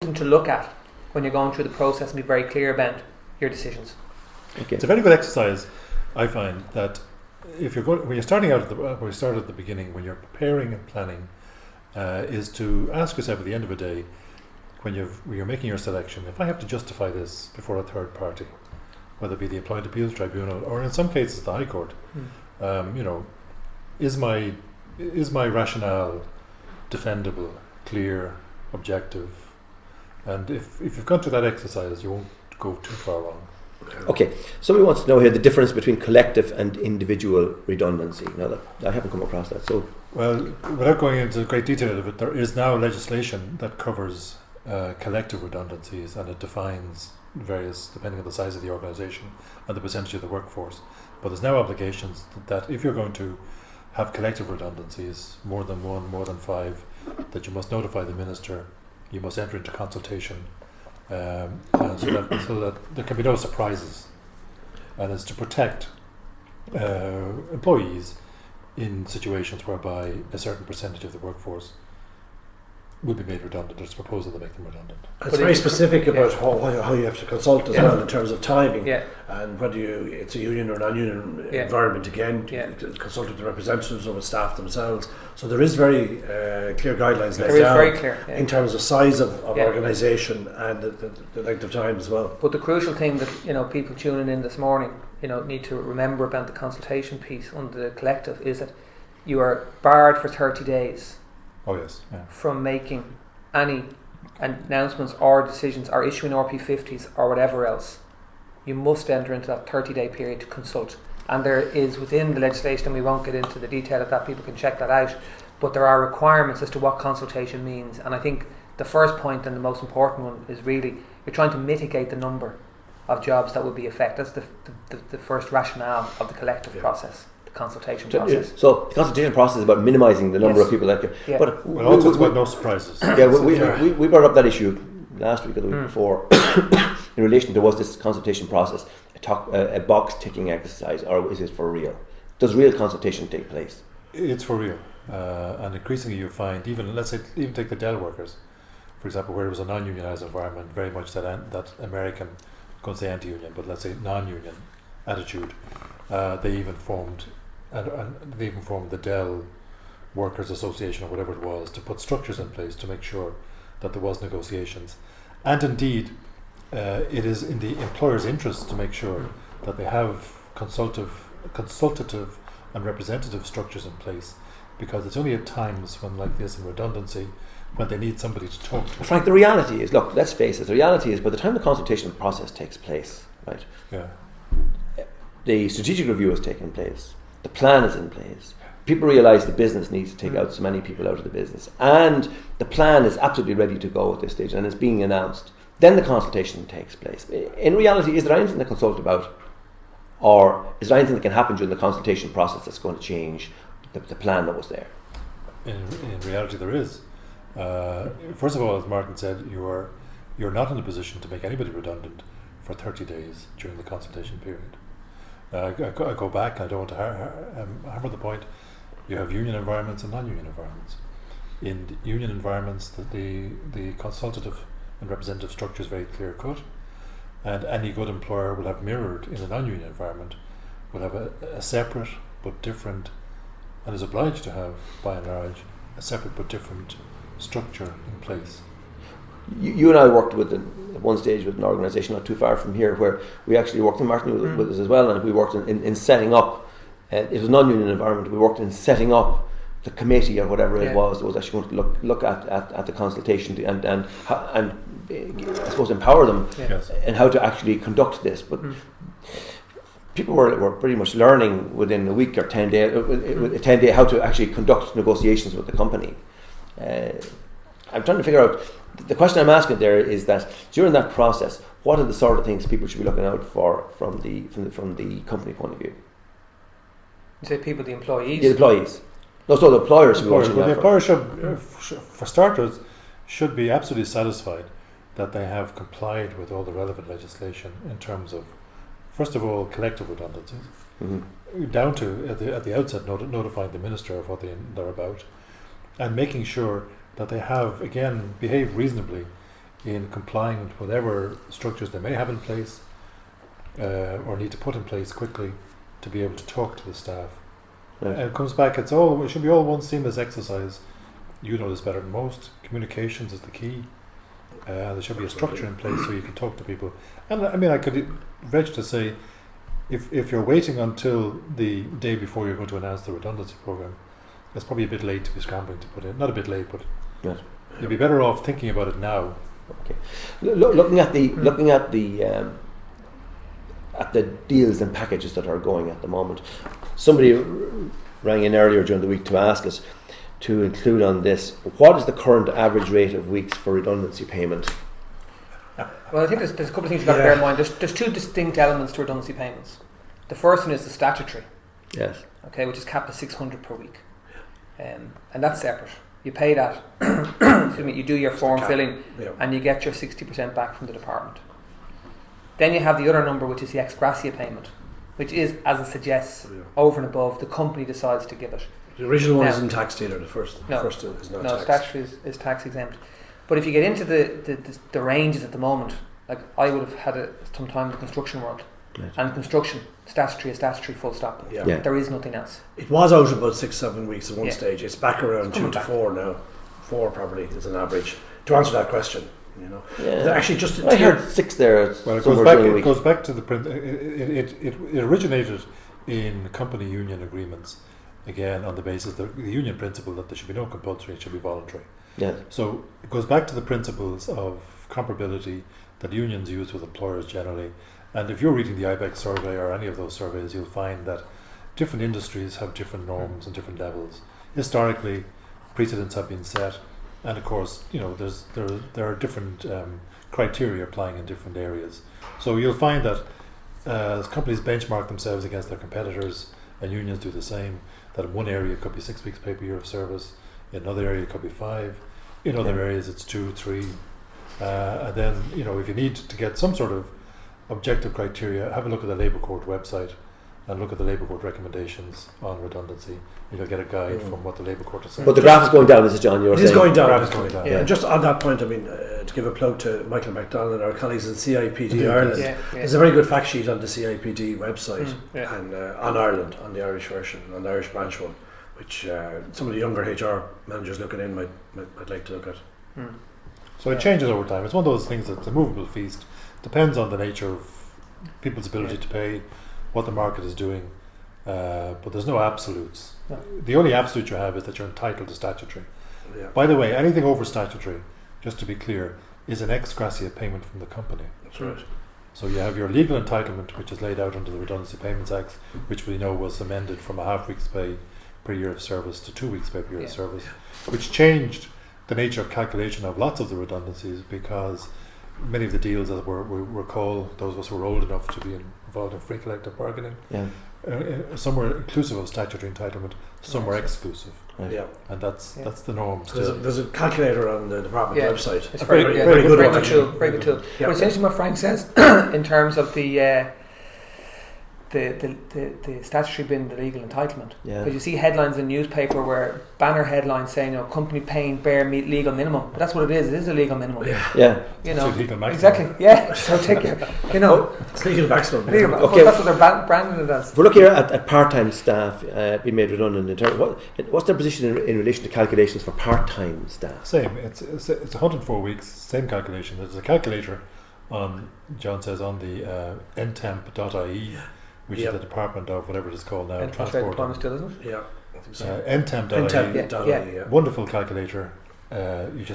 something to look at when you're going through the process and be very clear about your decisions. Okay. It's a very good exercise, I find, that if you're going, when you're starting out where you start at the beginning, when you're preparing and planning, is to ask yourself at the end of the day, when you're making your selection, if I have to justify this before a third party, whether it be the Employment Appeals Tribunal or in some cases the High Court, is my rationale defendable, clear, objective? And if you've gone through that exercise, you won't go too far wrong. Okay, somebody wants to know here the difference between collective and individual redundancy. Now, that I haven't come across that. So, well, without going into great detail of it, there is now legislation that covers collective redundancies, and it defines various, depending on the size of the organisation and the percentage of the workforce. But there's now obligations that if you're going to have collective redundancies, more than one, more than five, that you must notify the minister, you must enter into consultation, and so that there can be no surprises, and it's to protect employees in situations whereby a certain percentage of the workforce will be made redundant. There's a proposal to make them redundant. It's very specific about how you have to consult as well in terms of timing, Yeah. and whether it's a union or non-union environment. Again, consult with the representatives or with staff themselves. So there is very clear guidelines laid down very clear, in terms of size of organisation and the length of time as well. But the crucial thing that people tuning in this morning need to remember about the consultation piece under the collective is that you are barred for 30 days. Oh yes, from making any announcements or decisions or issuing RP50s or whatever else. You must enter into that 30-day period to consult. And there is within the legislation, and we won't get into the detail of that, people can check that out, but there are requirements as to what consultation means. And I think the first point and the most important one is really you're trying to mitigate the number of jobs that would be affected. That's the first rationale of the collective process. Consultation process. So the consultation process is about minimising the number of people that but also it's about no surprises. We brought up that issue last week or the week before in relation to was this consultation process a box ticking exercise, or is it for real? Does real consultation take place? It's for real, and increasingly you find even take the Dell workers, for example, where it was a non-unionised environment, very much that American, I can't say anti-union, but let's say non-union attitude. They even formed the Dell Workers Association or whatever it was to put structures in place to make sure that there was negotiations, and indeed it is in the employer's interest to make sure that they have consultative and representative structures in place, because it's only at times when, like this in redundancy, when they need somebody to talk to. Frank, the reality is, look, let's face it, the reality is by the time the consultation process takes place, right? Yeah. The strategic review has taken place. The plan is in place. People realise the business needs to take out so many people out of the business, and the plan is absolutely ready to go at this stage, and it's being announced. Then the consultation takes place. In reality, is there anything to consult about, or is there anything that can happen during the consultation process that's going to change the plan that was there? In reality, there is. First of all, as Martin said, you're not in a position to make anybody redundant for 30 days during the consultation period. I go back, I don't want to hammer the point. You have union environments and non-union environments. In union environments, the consultative and representative structure is very clear cut, and any good employer will have mirrored in a non-union environment, will have a separate but different, and is obliged to have, by and large, a separate but different structure in place. You and I worked at one stage with an organisation not too far from here, where we actually worked, and Martin with us as well, and we worked in setting up, it was a non-union environment, we worked in setting up the committee or whatever it was that was actually going to look at the consultation and I suppose empower them in how to actually conduct this. But people were pretty much learning within a week or 10 days how to actually conduct negotiations with the company. I'm trying to figure out, the question I'm asking there is that during that process, what are the sort of things people should be looking out for from the company point of view? You say people, the employees? The employees. No, so the employers should be watching the out employer should, for starters, should be absolutely satisfied that they have complied with all the relevant legislation in terms of, first of all, collective redundancies, down to at the outset notifying the minister of what they're about, and making sure that they have, again, behaved reasonably in complying with whatever structures they may have in place or need to put in place quickly to be able to talk to the staff. Right. And it comes back, it should be all one seamless exercise. You know this better than most. Communications is the key. There should be a structure in place so you can talk to people. And I mean, I could venture to say, if you're waiting until the day before you're going to announce the redundancy program, it's probably a bit late to be scrambling to put in. Not a bit late, but Yes. you'd be better off thinking about it now. Okay. Looking at the deals and packages that are going at the moment, somebody rang in earlier during the week to ask us to include on this, what is the current average rate of weeks for redundancy payment? Well, I think there's a couple of things you've got to bear in mind. There's two distinct elements to redundancy payments. The first one is the statutory, Yes. okay, which is capped at 600 per week, and that's separate. You pay that. Excuse me. You do your form filling, and you get your 60% back from the department. Then you have the other number, which is the ex-gratia payment, which is, as it suggests, over and above. The company decides to give it. The original one isn't taxed either. The first is not taxed. statutory is tax exempt. But if you get into the ranges at the moment, like I would have had some time in the construction world, Right. and construction, statutory is statutory, full stop. Yeah. Yeah. There is nothing else. It was out about 6-7 weeks at one Yeah. stage. It's back around 2 to 4 now. 4 probably is an average. To answer that question, you know. Yeah. Actually, just I heard 6 there. Well, it somewhere goes back to the it originated in company union agreements, again on the basis the union principle that there should be no compulsory, it should be voluntary. Yes. So it goes back to the principles of comparability that unions use with employers generally. And if you're reading the IBEX survey or any of those surveys, you'll find that different industries have different norms and different levels. Historically, precedents have been set, and of course, you know, there are different criteria applying in different areas. So you'll find that as companies benchmark themselves against their competitors, and unions do the same, that in one area it could be 6 weeks pay per year of service, in another area it could be 5, in other areas it's 2, 3, and then, you know, if you need to get some sort of objective criteria, have a look at the Labour Court website and look at the Labour Court recommendations on redundancy. You'll get a guide from what the Labour Court is saying. But the graph is going down, is it, John? You were saying? It is going down. The graph is going down. Yeah. Just on that point, I mean, to give a plug to Michael MacDonald and our colleagues in CIPD Ireland, there's a very good fact sheet on the CIPD website and on Ireland, on the Irish version, on the Irish branch one, which some of the younger HR managers looking in might like to look at. So it changes over time. It's one of those things that's a movable feast. Depends on the nature of people's ability to pay, what the market is doing, but there's no absolutes. No. The only absolute you have is that you're entitled to statutory. Yeah. By the way, anything over statutory, just to be clear, is an ex-gratia payment from the company. That's right. So you have your legal entitlement, which is laid out under the Redundancy Payments Act, which we know was amended from a half week's pay per year of service to 2 weeks pay per year of service, which changed the nature of calculation of lots of the redundancies, because many of the deals, as we recall, those of us who were old enough to be involved in free collective bargaining, some were inclusive of statutory entitlement, some were exclusive. Right. Yeah. And that's the norm. So there's a calculator on the department website. It's very good tool. Very good tool. Yeah. But essentially, what Frank says in terms of the statutory being the legal entitlement, because you see headlines in newspaper where banner headlines saying, you know, company paying bare legal minimum, but that's what it is. It is a legal minimum. Yeah. You know, legal maximum. exactly. Yeah. So take it. You know, It's legal maximum. okay. That's what they're branding it as. If we're looking at part-time staff being made redundant, in terms, what's their position in relation to calculations for part-time staff? Same. It's 104 weeks. Same calculation. There's a calculator on, John says, on the ntemp.ie, which is the department of whatever it is called now, transport. Still, isn't it? Yeah. I think so. ntemp.ie. Intent. Wonderful calculator. You just